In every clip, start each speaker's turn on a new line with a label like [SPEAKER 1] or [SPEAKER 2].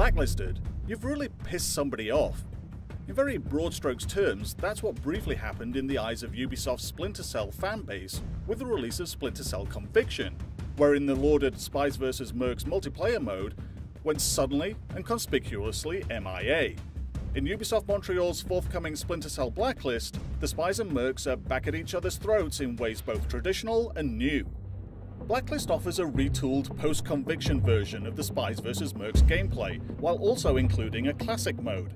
[SPEAKER 1] blacklisted, you've really pissed somebody off. In very broad strokes terms, that's what briefly happened in the eyes of Ubisoft's Splinter Cell fanbase with the release of Splinter Cell Conviction, wherein the lauded Spies vs. Mercs multiplayer mode went suddenly and conspicuously MIA. In Ubisoft Montreal's forthcoming Splinter Cell Blacklist, the Spies and Mercs are back at each other's throats in ways both traditional and new. Blacklist offers a retooled post-conviction version of the Spies vs. Mercs gameplay, while also including a classic mode.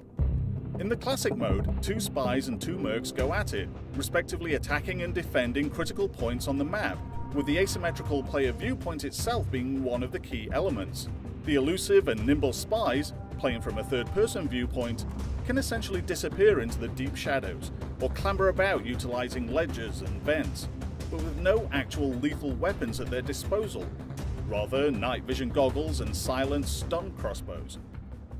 [SPEAKER 1] In the classic mode, 2 spies and 2 mercs go at it, respectively attacking and defending critical points on the map, with the asymmetrical player viewpoint itself being one of the key elements. The elusive and nimble spies, playing from a third-person viewpoint, can essentially disappear into the deep shadows, or clamber about utilizing ledges and vents, but with no actual lethal weapons at their disposal, rather night vision goggles and silent stun crossbows.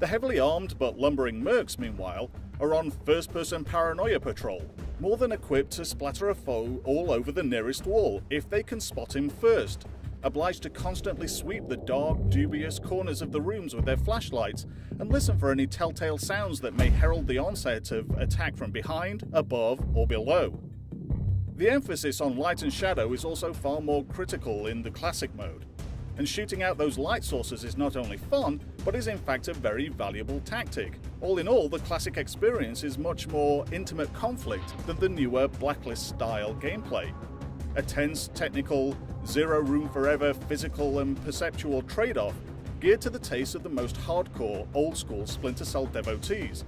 [SPEAKER 1] The heavily armed but lumbering mercs, meanwhile, are on first-person paranoia patrol, more than equipped to splatter a foe all over the nearest wall if they can spot him first, obliged to constantly sweep the dark, dubious corners of the rooms with their flashlights and listen for any telltale sounds that may herald the onset of attack from behind, above, or below. The emphasis on light and shadow is also far more critical in the classic mode, and shooting out those light sources is not only fun, but is in fact a very valuable tactic. All in all, the classic experience is much more intimate conflict than the newer Blacklist-style gameplay. A tense, technical, zero room for error physical and perceptual trade-off geared to the taste of the most hardcore, old-school Splinter Cell devotees,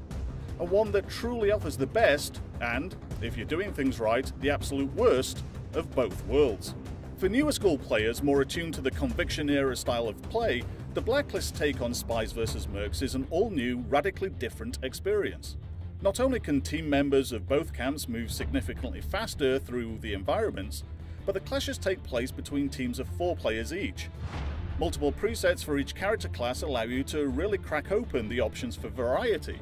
[SPEAKER 1] and one that truly offers the best, and, if you're doing things right, the absolute worst, of both worlds. For newer school players more attuned to the Conviction-era style of play, the Blacklist take on Spies vs. Mercs is an all-new, radically different experience. Not only can team members of both camps move significantly faster through the environments, but the clashes take place between teams of 4 players each. Multiple presets for each character class allow you to really crack open the options for variety.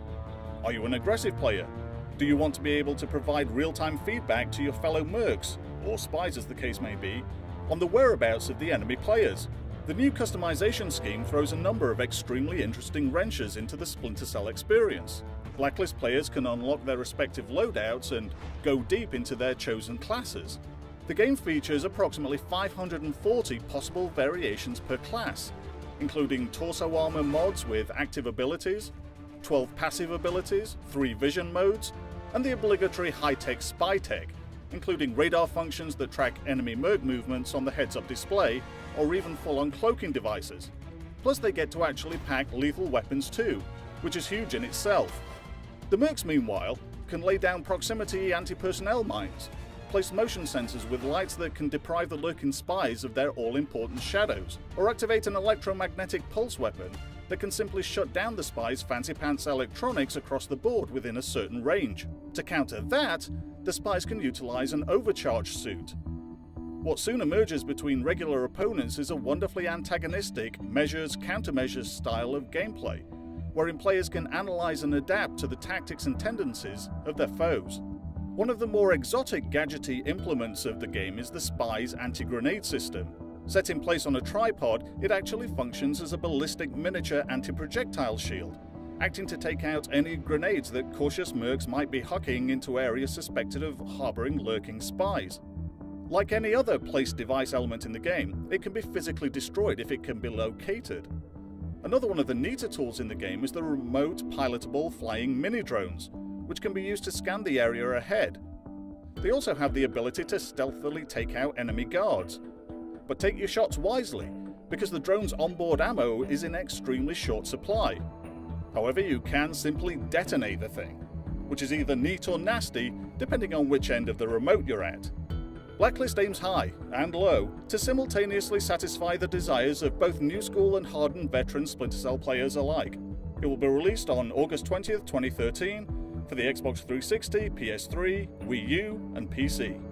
[SPEAKER 1] Are you an aggressive player? Do you want to be able to provide real-time feedback to your fellow mercs, or spies as the case may be, on the whereabouts of the enemy players? The new customization scheme throws a number of extremely interesting wrenches into the Splinter Cell experience. Blacklist players can unlock their respective loadouts and go deep into their chosen classes. The game features approximately 540 possible variations per class, including torso armor mods with active abilities, 12 passive abilities, 3 vision modes, and the obligatory high-tech spy tech, including radar functions that track enemy merc movements on the heads-up display, or even full-on cloaking devices. Plus they get to actually pack lethal weapons too, which is huge in itself. The mercs, meanwhile, can lay down proximity anti-personnel mines, place motion sensors with lights that can deprive the lurking spies of their all-important shadows, or activate an electromagnetic pulse weapon that can simply shut down the spies' fancy-pants electronics across the board within a certain range. To counter that, the spies can utilize an overcharge suit. What soon emerges between regular opponents is a wonderfully antagonistic measures-countermeasures style of gameplay, wherein players can analyze and adapt to the tactics and tendencies of their foes. One of the more exotic gadgety implements of the game is the spy's anti-grenade system. Set in place on a tripod, it actually functions as a ballistic miniature anti-projectile shield, acting to take out any grenades that cautious mercs might be hucking into areas suspected of harboring lurking spies. Like any other placed device element in the game, it can be physically destroyed if it can be located. Another one of the neater tools in the game is the remote pilotable flying mini-drones, which can be used to scan the area ahead. They also have the ability to stealthily take out enemy guards. But take your shots wisely, because the drone's onboard ammo is in extremely short supply. However, you can simply detonate the thing, which is either neat or nasty, depending on which end of the remote you're at. Blacklist aims high and low to simultaneously satisfy the desires of both new school and hardened veteran Splinter Cell players alike. It will be released on August 20th, 2013 for the Xbox 360, PS3, Wii U, and PC.